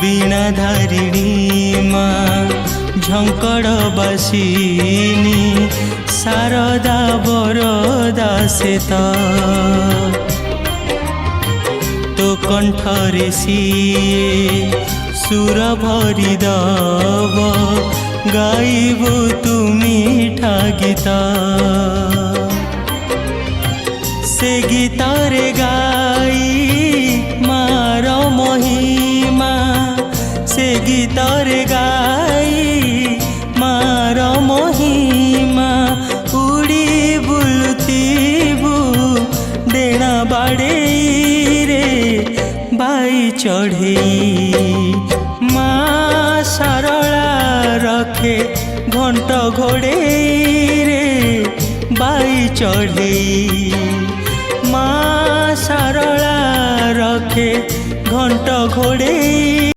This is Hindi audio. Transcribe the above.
वीणाधारिणी माँ झंकड़ बासिनी शारदा बरदा से तो कंठरे सीए सुर भरी दब गाइबु तु मीठा गीत से गीतरे गाई मार महिमा से गीतरे गाई मार महिमा उड़ी बुलुतीबु डेणा बाड़े रे बाई चढ़े माँ सारला रखे घंट घोड़े रे बाई चढ़े माँ सारला रखे घंट घोड़े